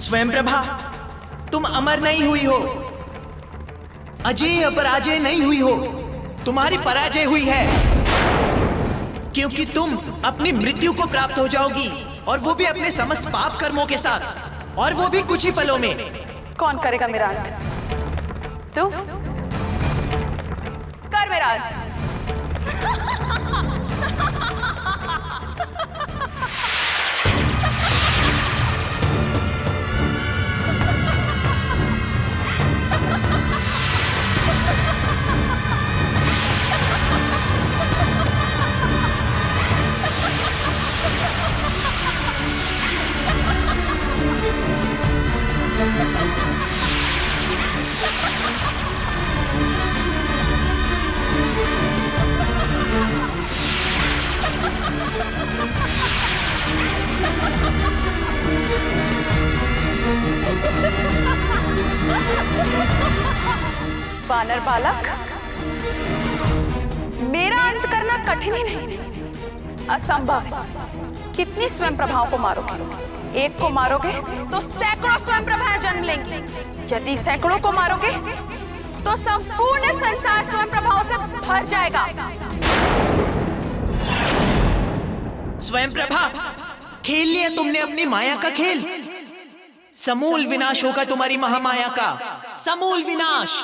स्वयं प्रभा, तुम अमर नहीं हुई हो, अजेय पराजय नहीं हुई हो, तुम्हारी पराजय हुई है, क्योंकि तुम अपनी मृत्यु को प्राप्त हो जाओगी, और वो भी अपने समस्त पाप कर्मों के साथ, और वो भी कुछ ही पलों में। कौन करेगा मेरा अंत? तू कर मेरा अंत। वानर बालक, मेरा अंत करना कठिन ही नहीं, असंभव है। कितनी स्वयं प्रभाओं को मारोगे? एक को मारोगे तो सैकड़ों स्वयं प्रभाएं जन्म लेंगी। यदि सैकड़ों को मारोगे तो संपूर्ण संसार स्वयं प्रभाओं से भर जाएगा। स्वयं प्रभा, खेल लिया तुमने अपनी माया का खेल। समूल विनाश होगा तुम्हारी महामाया का, समूल विनाश।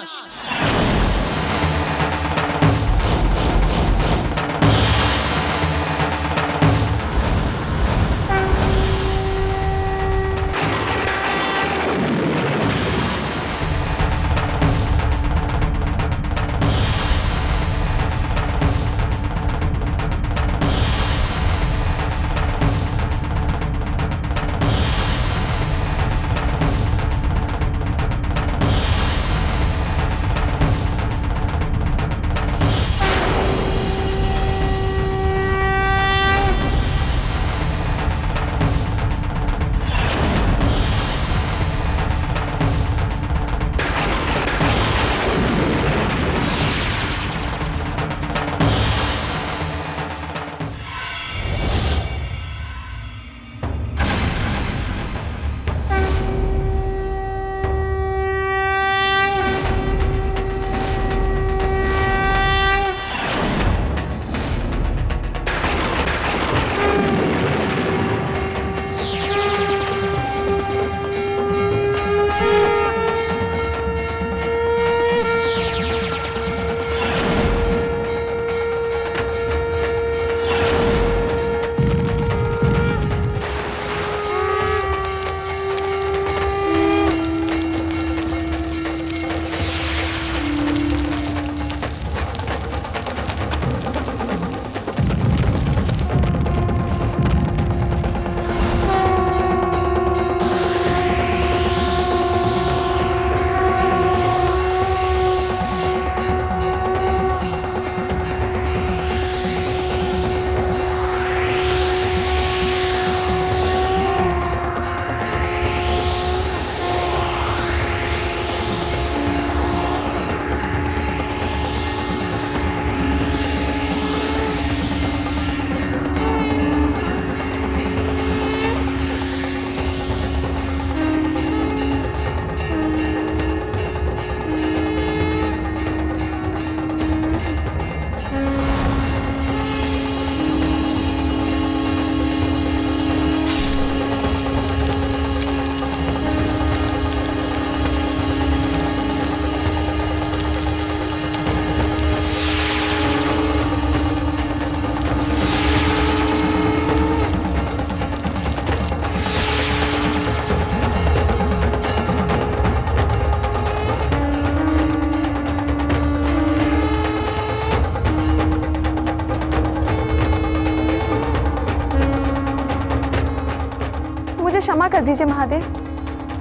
क्षमा कर दीजिए महादेव,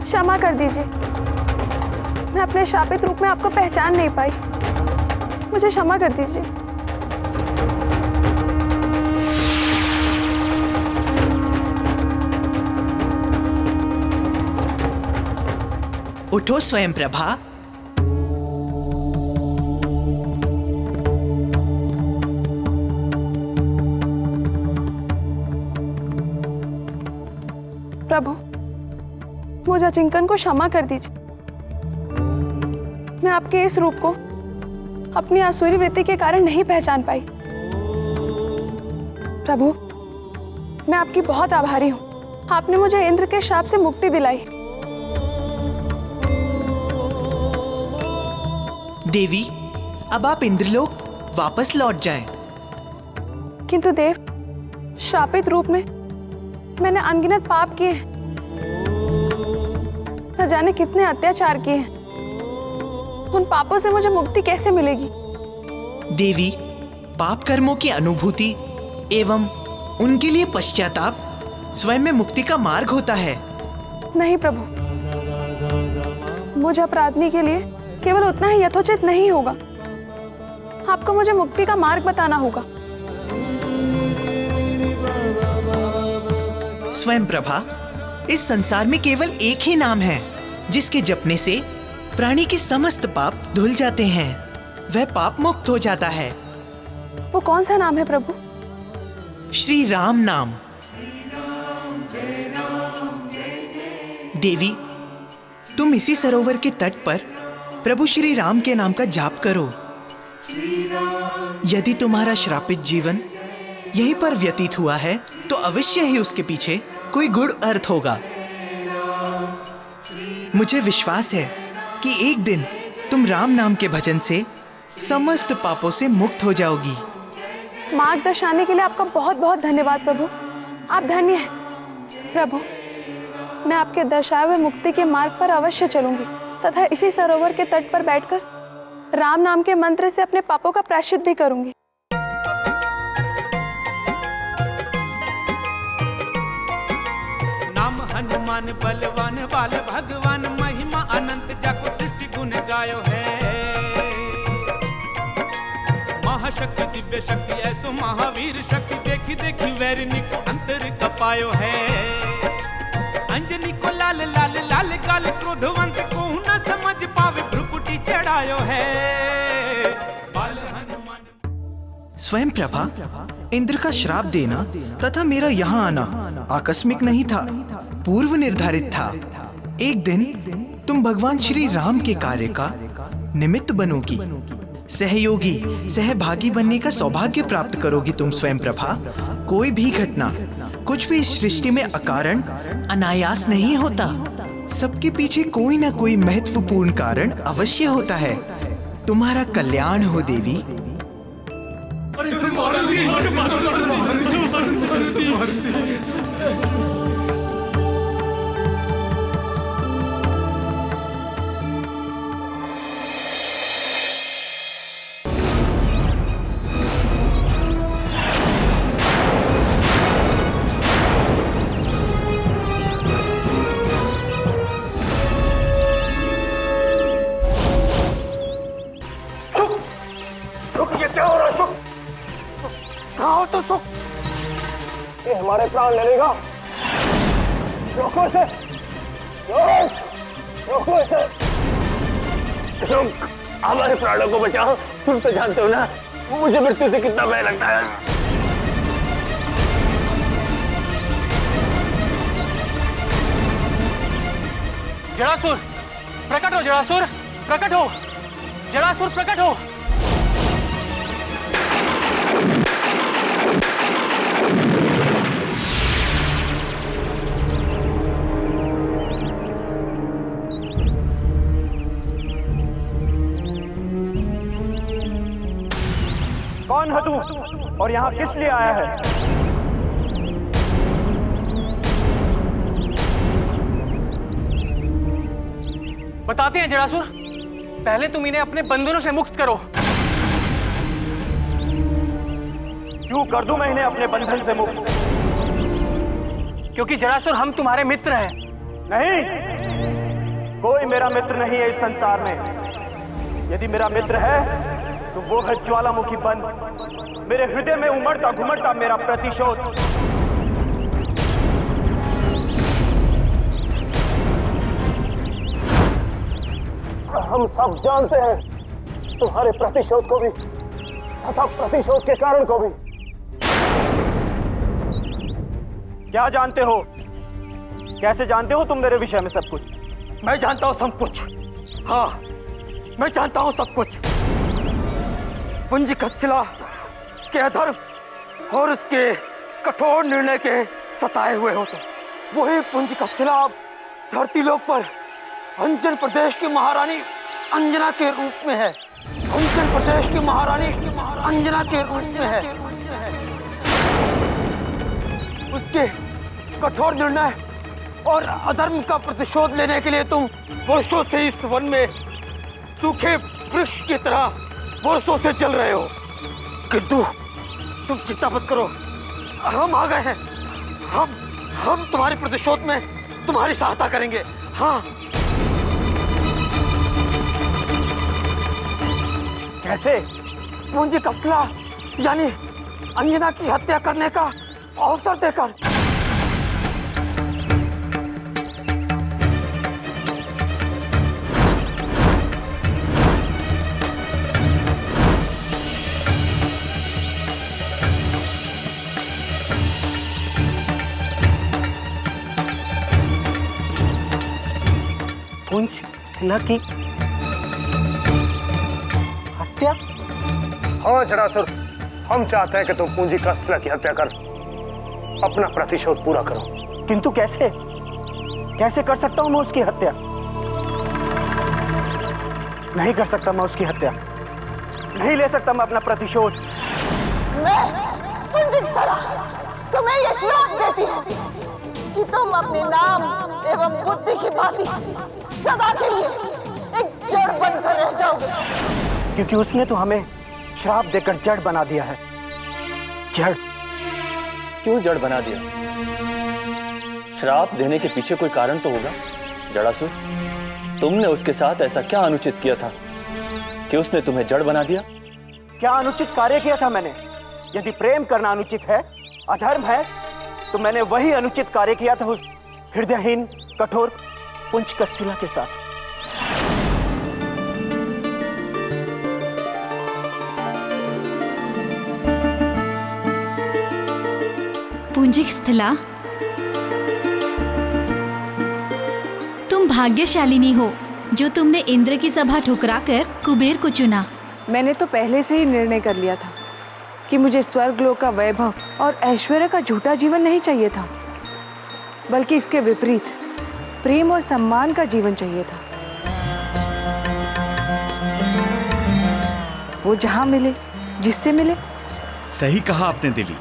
क्षमा कर दीजिए। मैं अपने शापित रूप में आपको पहचान नहीं पाई, मुझे क्षमा कर दीजिए। उठो स्वयं प्रभा। प्रभु, मुझ अचिंकन को क्षमा कर दीजिए। मैं आपके इस रूप को अपनी आसुरी वृत्ति के कारण नहीं पहचान पाई। प्रभु, मैं आपकी बहुत आभारी हूँ। आपने मुझे इंद्र के शाप से मुक्ति दिलाई। देवी, अब आप इंद्रलोक वापस लौट जाएं। किंतु देव, शापित रूप में मैंने अनगिनत पाप किए हैं, न जाने कितने अत्याचार किए हैं। उन पापों से मुझे मुक्ति कैसे मिलेगी? देवी, पाप कर्मों की अनुभूति एवं उनके लिए पश्चाताप स्वयं में मुक्ति का मार्ग होता है। नहीं प्रभु, मुझे अपराधी के लिए केवल उतना ही यथोचित नहीं होगा। आपको मुझे मुक्ति का मार्ग बताना होगा। स्वयं प्रभा, इस संसार में केवल एक ही नाम है जिसके जपने से प्राणी के समस्त पाप धुल जाते हैं। वह पाप मुक्त हो जाता है। वो कौन सा नाम है प्रभु? श्री राम नाम। देवी, तुम इसी सरोवर के तट पर प्रभु श्री राम के नाम का जाप करो। यदि तुम्हारा श्रापित जीवन यहीं पर व्यतीत हुआ है तो अवश्य ही उसके पीछे कोई गूढ़ अर्थ होगा। मुझे विश्वास है कि एक दिन तुम राम नाम के भजन से समस्त पापों से मुक्त हो जाओगी। मार्ग दर्शाने के लिए आपका बहुत बहुत धन्यवाद प्रभु। आप धन्य हैं। प्रभु, मैं आपके दर्शाए हुए मुक्ति के मार्ग पर अवश्य चलूंगी तथा इसी सरोवर के तट पर बैठकर राम नाम के मंत्र से अपने पापों का प्रायश्चित भी करूंगी। नाम हनुमान बलवान बाल भगवान, महिमा अनंत जाको सृष्टि गुण गायो है। महाशक्ति दिव्य शक्ति ऐसो महावीर शक्ति, देखी देखी वैरिणी को अंतर कपायो है। अंजनी को लाल लाल लाल गाल, क्रोधवंत को न समझ पावे भ्रुकुटी चढ़ायो है। बाल हनुमान। स्वयं प्रभा, इंद्र का श्राप देना तथा मेरा यहाँ आना आकस्मिक नहीं था, पूर्व निर्धारित था। एक दिन तुम भगवान श्री राम के कार्य का निमित्त बनोगी, सहयोगी सहभागी बनने का सौभाग्य प्राप्त करोगी तुम स्वयं प्रभा। कोई भी घटना, कुछ भी इस सृष्टि में अकारण अनायास नहीं होता। सबके पीछे कोई ना कोई महत्वपूर्ण कारण अवश्य होता है। तुम्हारा कल्याण हो देवी। ये हमारे प्राण ले लेगा। रोको इसे, रोको इसे। रुक, हमारे प्राणों को बचाओ। तुम तो जानते हो ना मुझे मृत्यु से कितना भय लगता है। जरासुर प्रकट हो, जरासुर प्रकट हो, जरासुर प्रकट हो। कौन है तू और यहाँ किस लिए आया है? बताते हैं जरासुर, पहले तुम इन्हें अपने बंधनों से मुक्त करो। क्यों कर दूं मैं इन्हें अपने बंधन से मुक्त? क्योंकि जरासुर हम तुम्हारे मित्र हैं। नहीं, कोई मेरा मित्र नहीं है इस संसार में। यदि मेरा मित्र है तो वो है ज्वालामुखी बन, मेरे हृदय में उमड़ता घुमड़ता मेरा प्रतिशोध। हम सब जानते हैं तुम्हारे प्रतिशोध को भी तथा प्रतिशोध के कारण को भी। क्या जानते हो? कैसे जानते हो तुम मेरे विषय में सब कुछ? मैं जानता हूं सब कुछ। हाँ, मैं जानता हूं सब कुछ। पुंजिकस्थिला के अधर्म और उसके कठोर निर्णय के सताए हुए हो तुम। वही पुंजिकस्थिला अब धरती लोक पर अंजन प्रदेश की महारानी अंजना के रूप में है। अंजन प्रदेश की महारानी अंजना के रूप में है। उसके कठोर निर्णय और अधर्म का प्रतिशोध लेने के लिए तुम वर्षों से इस वन में सूखे वृक्ष की तरह वर्षों से चल रहे हो। किंतु तुम चिंता मत करो, हम आ गए हैं। हम तुम्हारे प्रतिशोध में तुम्हारी सहायता करेंगे। हाँ। कैसे? पुंजिकस्थिला यानी अंजना की हत्या करने का अवसर देकर। पुंजिकस्थिला की हत्या? हाँ जरासुर, हम चाहते हैं कि तुम पुंजिकस्थिला की हत्या कर अपना प्रतिशोध पूरा करो। किंतु कैसे? कैसे कर सकता हूं मैं उसकी हत्या? नहीं कर सकता मैं उसकी हत्या। नहीं ले सकता मैं अपना प्रतिशोध। मैं पुंजिकस्थिला तुम्हें यह श्राप देती हूँ कि तुम अपने नाम एवं बुद्धि की भांति सदा के लिए एक जड़ बनकर रह जाओगे। क्योंकि उसने तो हमें श्राप देकर जड़ बना दिया है। जड़? क्यों जड़ बना दिया? श्राप देने के पीछे कोई कारण तो होगा। जड़ासुर, तुमने उसके साथ ऐसा क्या अनुचित किया था कि उसने तुम्हें जड़ बना दिया? क्या अनुचित कार्य किया था मैंने? यदि प्रेम करना अनुचित है, अधर्म है, तो मैंने वही अनुचित कार्य किया था उस हृदयहीन कठोर पुंजिकस्थिला के साथ। पुंजिकस्थिला, तुम भाग्यशालिनी हो जो तुमने इंद्र की सभा ठुकराकर कुबेर को चुना। मैंने तो पहले से ही निर्णय कर लिया था कि मुझे स्वर्गलोक का वैभव और ऐश्वर्य का झूठा जीवन नहीं चाहिए था, बल्कि इसके विपरीत प्रेम और सम्मान का जीवन चाहिए था। वो जहां मिले, जिससे मिले। सही कहा आपने दिली।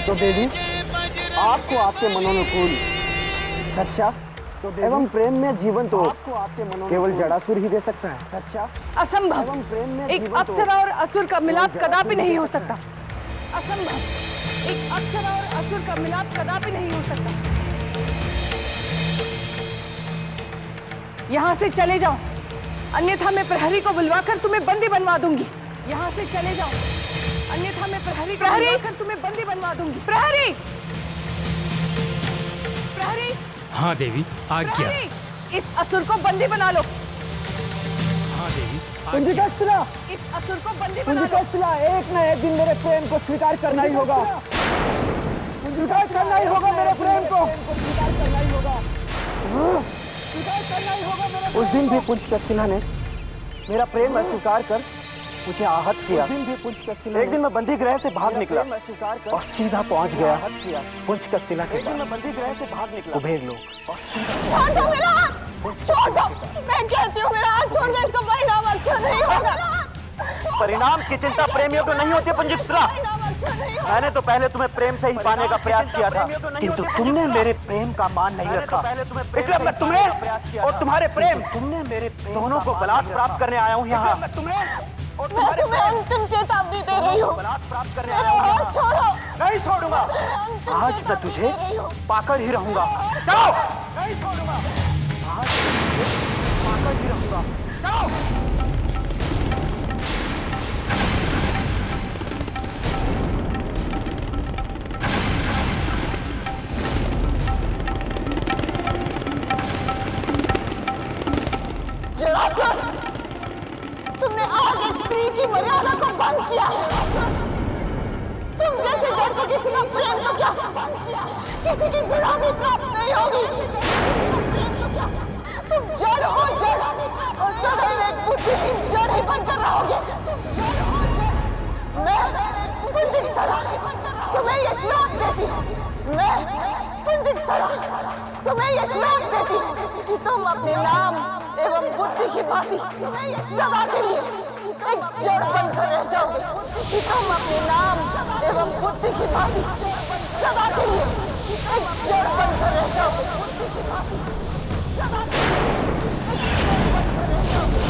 तो देवी, आपको आपके मनोनुकूल सच्चा एवं प्रेम में जीवन तो केवल जड़ासुर ही दे सकता है। सच्चा असंभव। एक अप्सरा और असुर का मिलाप कदापि नहीं हो सकता। असंभव। एक अप्सरा और असुर का मिलाप कदापि नहीं हो सकता। यहाँ से चले जाओ, अन्यथा मैं प्रहरी को बुलवाकर तुम्हें बंदी बनवा दूंगी। यहाँ से चले जाओ, अन्यथा मैं प्रहरी को बुलवाकर तुम्हें बंदी बनवा दूंगी। प्रहरी! प्रहरी! हाँ देवी, आज्ञा। इस असुर को बंदी बना लो। हाँ देवी, पुंजिकस्थिला, इस असुर को बंदी बना लो। पुंजिकस्थिला, एक न एक दिन मेरे प्रेम को स्वीकार करना ही होगा। स्वीकार करना ही होगा मेरे प्रेम को। स्वीकार करना ही होगा। स्वीकार करना ही होगा मेरे। उस दिन भी पुंजिकस्थिला ने मेरा प्रेम अस्वीकार कर मुझे आहत किया। एक दिन मैं बंदी गृह से भाग निकला और सीधा पहुंच गया पुंजिकस्थिला के पास। बंदी गृह से भाग निकला कुबेर लोग। छोड़ दो मेरा हाथ, छोड़ दो। मैं कहती हूँ मेरा हाथ छोड़ दो, इसका परिणाम अच्छा नहीं होगा। परिणाम की चिंता प्रेमियों को नहीं होती पुंजिकस्थिला। मैंने तो पहले तुम्हें प्रेम से ही पाने का प्रयास किया था, किंतु तुमने मेरे प्रेम का मान नहीं रखा। इसलिए मैं तुम्हें और तुम्हारे प्रेम दोनों को बलात् प्राप्त करने आया हूँ यहाँ। मैं तुम्हें अंतिम चेतावनी दे रही हूँ। मेरा हाथ छोड़ो। नहीं छोड़ूंगा। आज मैं तुझे पाकर ही रहूंगा। चलो। नहीं छोड़ूंगा। आज मैं तुझे पाकर ही रहूंगा। चलो। जरासुर, तुमने आज एक स्त्री की मर्यादा को भंग किया है। आपको किसी का प्रेम तो क्या, किसी की गुलामी प्राप्त नहीं होगी। किसी का प्रेम तो क्या, तुम जड़ हो जड़, और सदैव एक बुद्धिहीन जड़ ही बनकर रहोगे। जड़ हो जड़। मैं पुंजिकस्थला तुम्हें ये श्राप देती हूँ, मैं पुंजिकस्थला तुम्हें ये श्राप देती हूँ कि तुम अपने नाम एवं बुद्धि की भांति सदा के लिए एक जड़ बनकर रह जाओगे। कि तुम अपने नाम एवं बुद्धि की भांति सदा के लिए एक जड़ बनकर रह जाओगे। सदा के लिए एक जड़ बनकर रह जाओगे।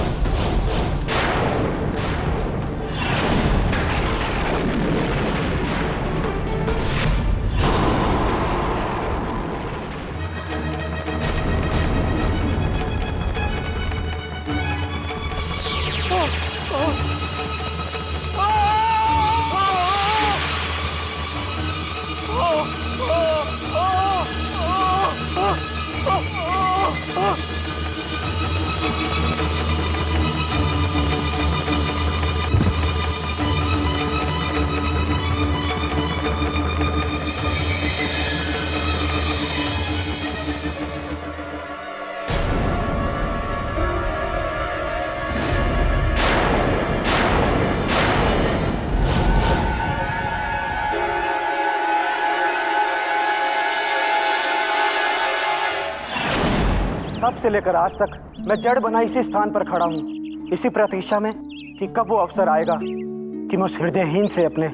तब से लेकर आज तक मैं जड़ बना इसी स्थान पर खड़ा हूँ, इसी प्रतीक्षा में कि कब वो अवसर आएगा कि मैं उस हृदयहीन से अपने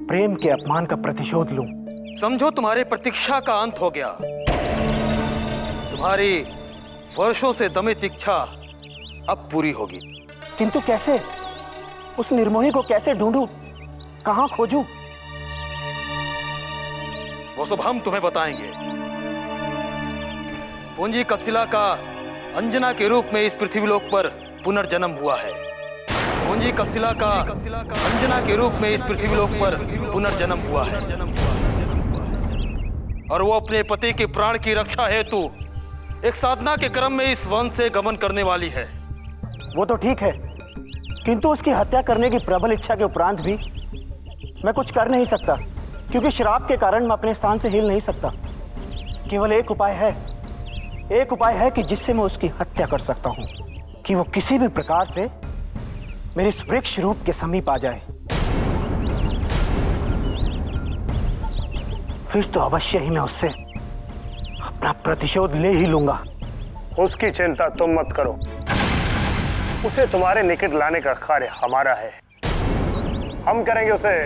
प्रेम के अपमान का प्रतिशोध लूं। समझो तुम्हारी प्रतीक्षा का अंत हो गया। तुम्हारी वर्षों से दमित इच्छा अब पूरी होगी। किंतु कैसे? उस निर्मोही को कैसे ढूंढूं? कहां खोजूं? वो सब हम तुम्हें बताएंगे। पुंजिकशिला का अंजना के रूप में इस पृथ्वीलोक पर पुनर्जन्म हुआ है। पुंजिकशिला का अंजना के रूप में इस पृथ्वीलोक पर पुनर्जन्म हुआ है। और वो अपने पति के प्राण की रक्षा हेतु एक साधना के क्रम में इस वन से गमन करने वाली है। वो तो ठीक है, किंतु उसकी हत्या करने की प्रबल इच्छा के उपरांत भी मैं कुछ कर नहीं सकता, क्योंकि श्राप के कारण मैं अपने स्थान से हिल नहीं सकता। केवल एक उपाय है कि जिससे मैं उसकी हत्या कर सकता हूं, कि वो किसी भी प्रकार से मेरे इस वृक्ष रूप के समीप आ जाए। फिर तो अवश्य ही मैं उससे अपना प्रतिशोध ले ही लूंगा। उसकी चिंता तुम मत करो, उसे तुम्हारे निकट लाने का कार्य हमारा है। हम करेंगे उसे।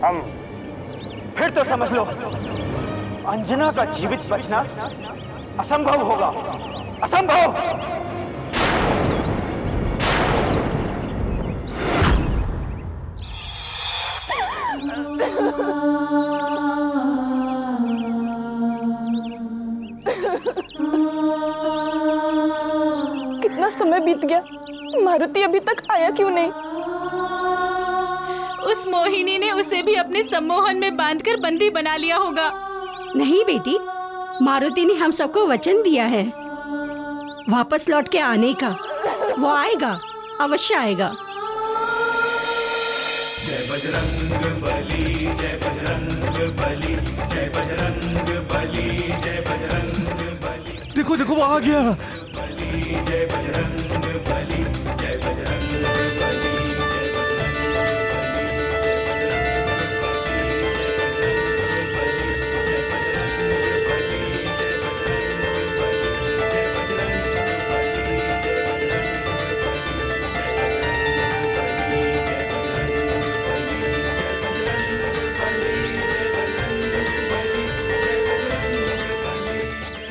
हम फिर तो समझ लो, अंजना का जीवित बचना असंभव होगा, असंभव। कितना समय बीत गया, मारुति अभी तक आया क्यों नहीं? उस मोहिनी ने उसे भी अपने सम्मोहन में बांधकर बंदी बना लिया होगा। नहीं बेटी, मारुति ने हम सबको वचन दिया है वापस लौट के आने का। वो आएगा, अवश्य आएगा। जय बजरंग बली, जय बजरंग बली, जय बजरंग बली, जय बजरंग बली। देखो देखो वो आ गया। बली, जय बजरंग बली, जय बजरंग बली।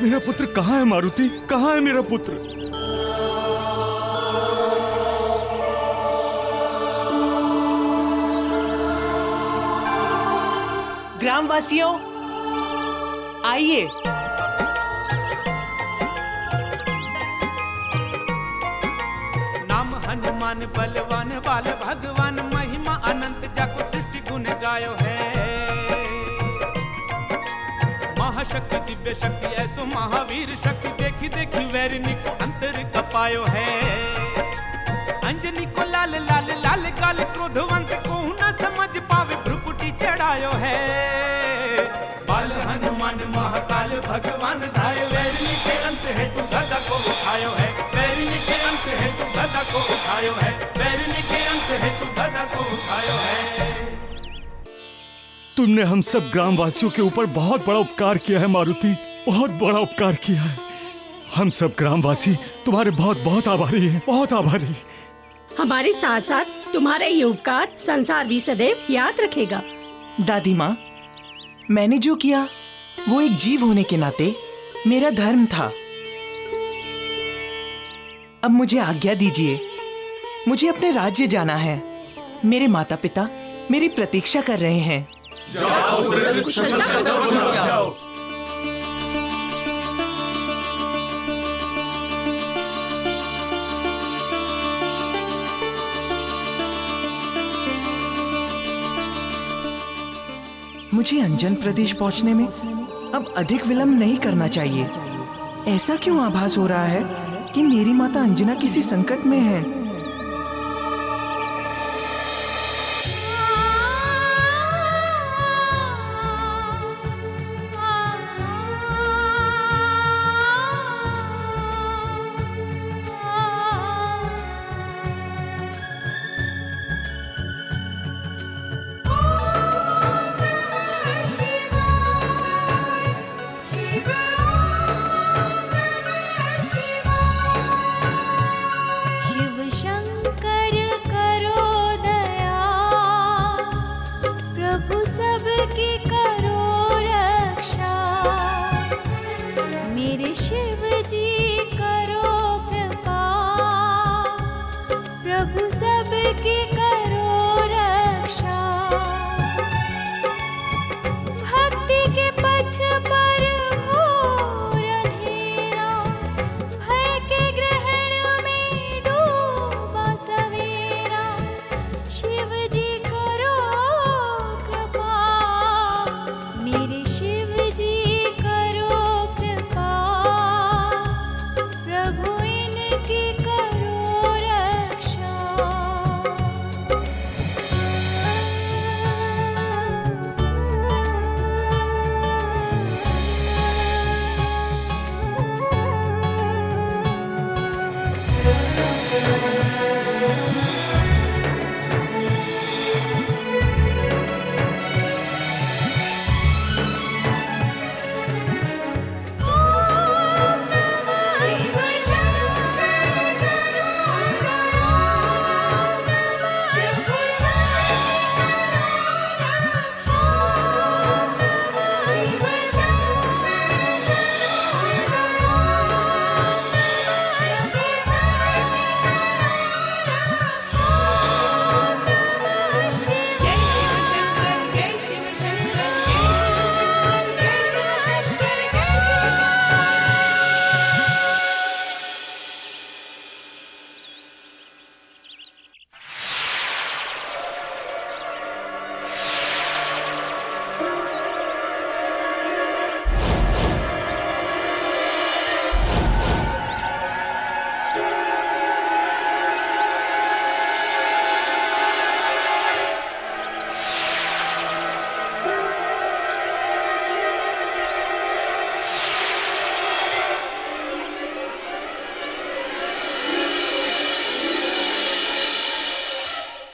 मेरा पुत्र कहाँ है मारुति? कहाँ है मेरा पुत्र? ग्रामवासियों, आइए। नाम हनुमान बलवान बाल भगवान, महिमा अनंत जाको सृष्टि गुण गायो है। महाशक्ति दिव्य शक्ति ऐसो महावीर शक्ति, देखी देखी वैरिणी को अंतर कपायो है। अंजनी को लाल लाल लाल काल क्रोधवंत को न समझ पावे भ्रुकुटी चढ़ायो है। महाकाल भगवान धाय। वैरिणी के अंत है तू गदा को उठायो है, वैरिणी के अंत है तू गदा को उठायो है, वैरिणी के अंत है तू गदा को उठायो है। तुमने हम सब ग्रामवासियों के ऊपर बहुत बड़ा उपकार किया है मारुति, बहुत बड़ा उपकार किया है। हम सब ग्रामवासी तुम्हारे बहुत बहुत आभारी हैं, बहुत आभारी। हमारे साथ साथ तुम्हारा ये उपकार संसार भी सदैव याद रखेगा। दादी माँ, मैंने जो किया वो एक जीव होने के नाते मेरा धर्म था। अब मुझे आज्ञा दीजिए, मुझे अपने राज्य जाना है। मेरे माता पिता मेरी प्रतीक्षा कर रहे हैं। जाओ। मुझे अंजन प्रदेश पहुंचने में अब अधिक विलंब नहीं करना चाहिए। ऐसा क्यों आभास हो रहा है कि मेरी माता अंजना किसी संकट में है?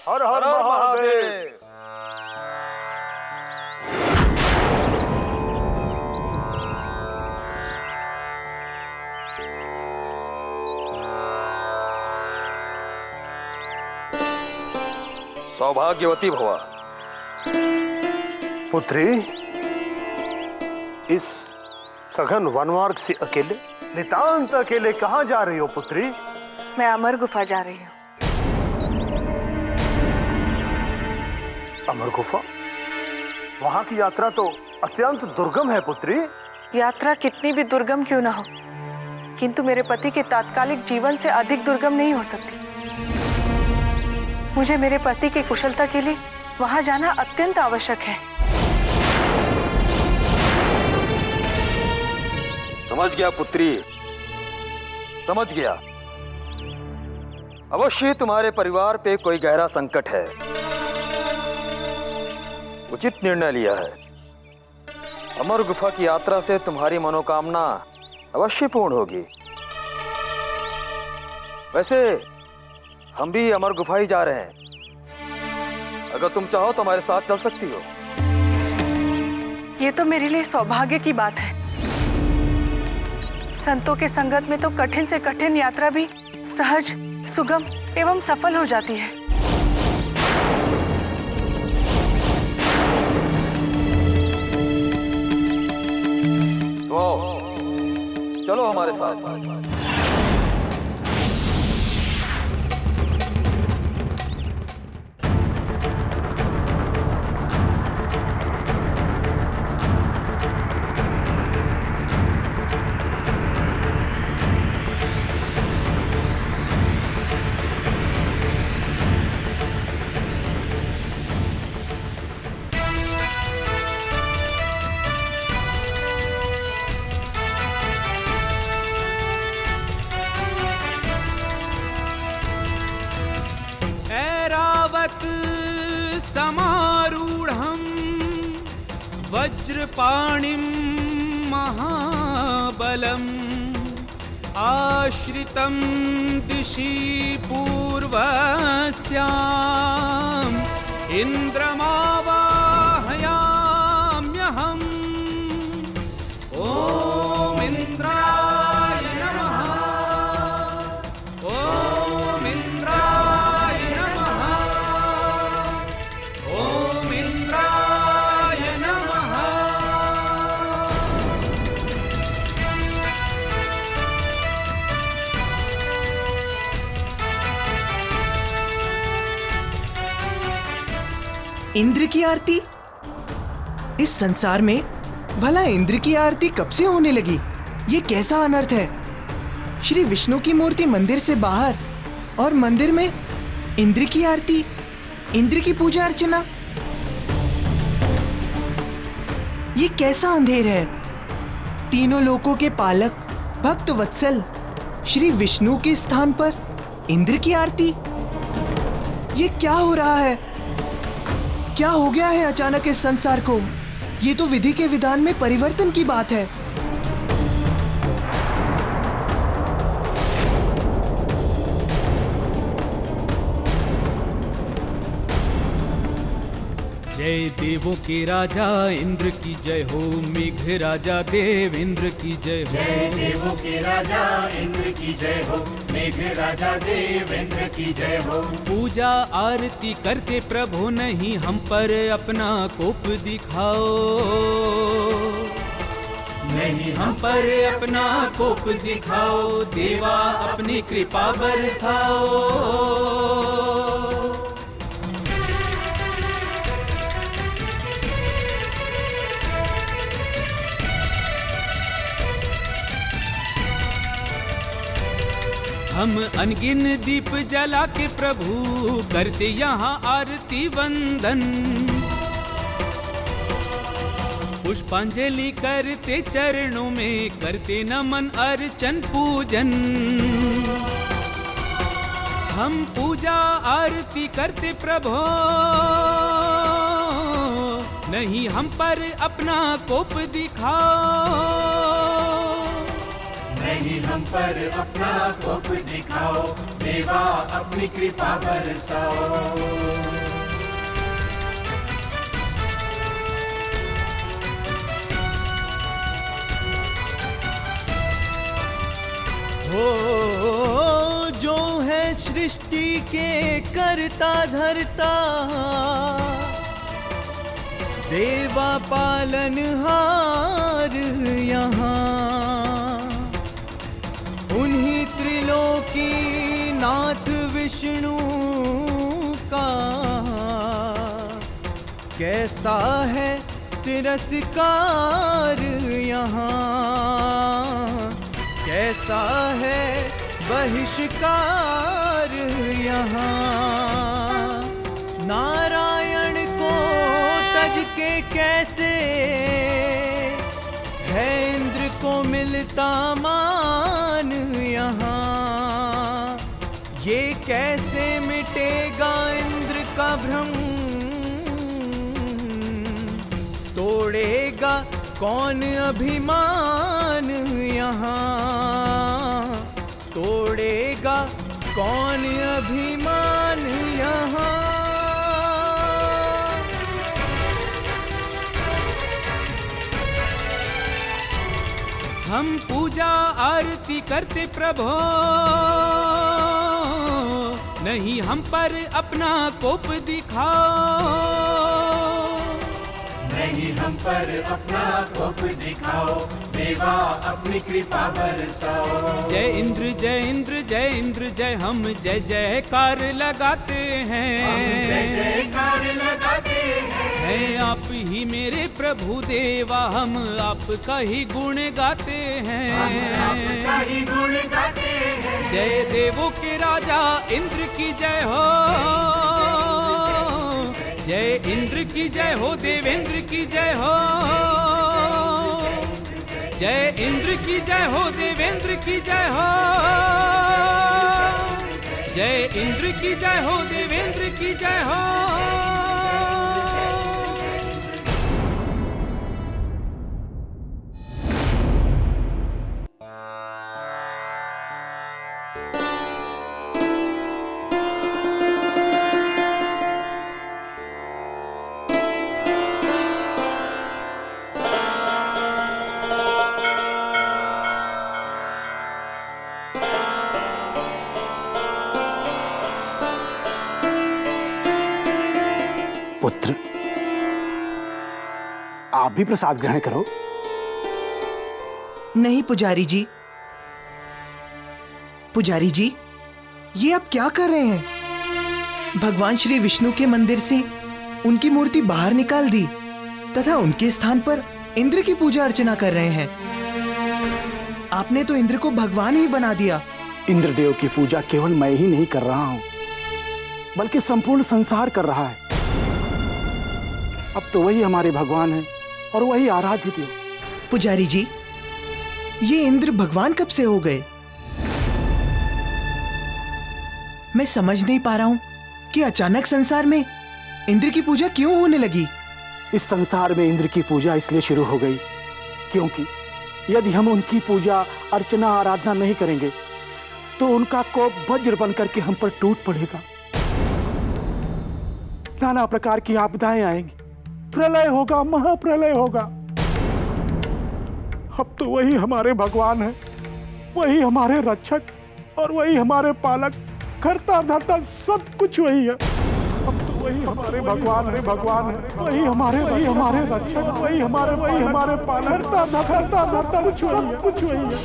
हर हर महादेव। सौभाग्यवती भवा। पुत्री, इस सघन वनमार्ग से अकेले, नितांत अकेले कहाँ जा रही हो पुत्री? मैं अमर गुफा जा रही हूँ। अमर गुफा? वहां की यात्रा तो अत्यंत दुर्गम है पुत्री। यात्रा कितनी भी दुर्गम क्यों ना हो, किंतु मेरे पति के तात्कालिक जीवन से अधिक दुर्गम नहीं हो सकती। मुझे मेरे पति की कुशलता के लिए वहां जाना अत्यंत आवश्यक है। समझ गया पुत्री, समझ गया। अवश्य तुम्हारे परिवार पे कोई गहरा संकट है। उचित निर्णय लिया है। अमर गुफा की यात्रा से तुम्हारी मनोकामना अवश्य पूर्ण होगी। वैसे हम भी अमर गुफा ही जा रहे हैं। अगर तुम चाहो तो हमारे साथ चल सकती हो। ये तो मेरे लिए सौभाग्य की बात है। संतों के संगत में तो कठिन से कठिन यात्रा भी सहज, सुगम एवं सफल हो जाती है। तो चलो हमारे साथ। समारूढ़ं वज्रपाणिं महाबलम् आश्रितं दिशि पूर्वस्याम् इन्द्रमावाहयाम्यहम्। ॐ इन्द्राय नमः। ॐ इन्द्राय नमः। ॐ इन्द्राय नमः। इंद्र की आरती? इस संसार में भला इंद्र की आरती कब से होने लगी? ये कैसा अनर्थ है? श्री विष्णु की मूर्ति मंदिर से बाहर और मंदिर में इंद्र की आरती, इंद्र की पूजा अर्चना। ये कैसा अंधेर है? तीनों लोकों के पालक, भक्त वत्सल श्री विष्णु के स्थान पर इंद्र की आरती। ये क्या हो रहा है? क्या हो गया है अचानक इस संसार को? ये तो विधि के विधान में परिवर्तन की बात है। जय देवों के राजा इंद्र की जय हो। मेघ राजा देव इंद्र की जय हो। जय देवों के राजा इंद्र की जय हो। मेघ राजा देव इंद्र की जय हो। पूजा आरती करके प्रभु नहीं हम पर अपना कोप दिखाओ। नहीं हम पर अपना कोप दिखाओ। देवा अपनी कृपा बरसाओ। हम अनगिन दीप जला के प्रभु करते यहाँ आरती वंदन। पुष्पांजलि करते चरणों में करते नमन अर्चन पूजन। हम पूजा आरती करते प्रभु नहीं हम पर अपना कोप दिखाओ। नहीं हम पर अपना कोप दिखाओ। देवा अपनी कृपा बरसाओ। हो जो है सृष्टि के करता धरता, देवा पालनहार यहाँ। उन्हीं त्रिलोकी नाथ विष्णु का कैसा है तिरस्कार यहाँ। कैसा है बहिष्कार यहाँ। नारायण को तज के कैसे है इंद्र को मिलता मान यहाँ। ये कैसे मिटेगा इंद्र का भ्रम, तोड़ेगा कौन अभिमान यहाँ तोड़ेगा, कौन अभिमान यहाँ। हम पूजा आरती करते प्रभो, नहीं हम पर अपना कोप दिखाओ, नहीं हम पर अपना कोप दिखाओ, देवा अपनी कृपा बरसाओ। जय इंद्र जय इंद्र जय इंद्र जय, हम जय जयकार लगाते हैं, जय जयकार लगाते हैं। आप ही मेरे प्रभु देवा, हम आपका ही गुण गाते हैं, आपका ही गुण गाते हैं। जय देवों के राजा इंद्र की जय हो, जय इंद्र की जय हो, देवेंद्र की जय हो, जय इंद्र की जय हो, देवेंद्र की जय हो, जय इंद्र की जय हो, देवेंद्र की जय हो। पुत्र, आप भी प्रसाद ग्रहण करो। नहीं पुजारी जी, पुजारी जी, ये आप क्या कर रहे हैं? भगवान श्री विष्णु के मंदिर से उनकी मूर्ति बाहर निकाल दी तथा उनके स्थान पर इंद्र की पूजा अर्चना कर रहे हैं। आपने तो इंद्र को भगवान ही बना दिया। इंद्रदेव की पूजा केवल मैं ही नहीं कर रहा हूं, बल्कि संपूर्ण संसार कर रहा है। अब तो वही हमारे भगवान हैं और वही आराध्य देव। पुजारी जी, ये इंद्र भगवान कब से हो गए? मैं समझ नहीं पा रहा हूं कि अचानक संसार में इंद्र की पूजा क्यों होने लगी। इस संसार में इंद्र की पूजा इसलिए शुरू हो गई क्योंकि यदि हम उनकी पूजा अर्चना आराधना नहीं करेंगे तो उनका कोप वज्र बन करके हम पर टूट पड़ेगा। नाना प्रकार की आपदाएं आएंगी, प्रलय होगा, महाप्रलय होगा। अब तो वही हमारे भगवान है, वही हमारे रक्षक और वही हमारे पालक, करता धरता सब कुछ वही है। अब तो वही हमारे भगवान है, वही हमारे रक्षक, वही हमारे पालक, करता धरता कुछ वही है।